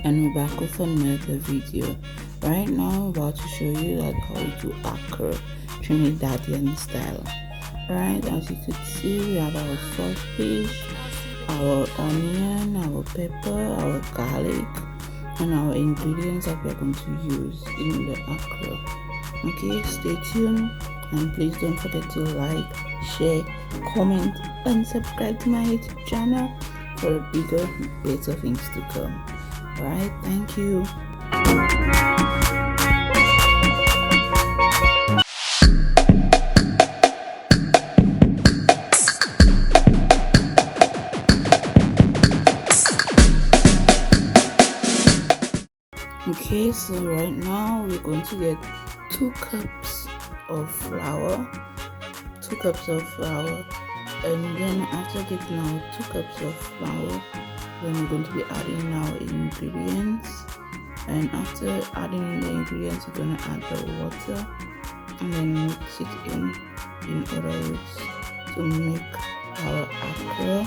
And we're back with another video. Right now I'm about to show you that how we do accra Trinidadian style. Right, as you could see, we have our saltfish, our onion, our pepper, our garlic, and our ingredients that we're going to use in the accra. Okay, stay tuned, and please don't forget to like, share, comment, and subscribe to my YouTube channel for bigger, better things to come. Right, thank you. Okay, so right now we're going to get 2 cups of flour, and then after getting our 2 cups of flour, then we're going to be adding our ingredients. And after adding in the ingredients, we're going to add the water and then mix it in other words, to make our accra.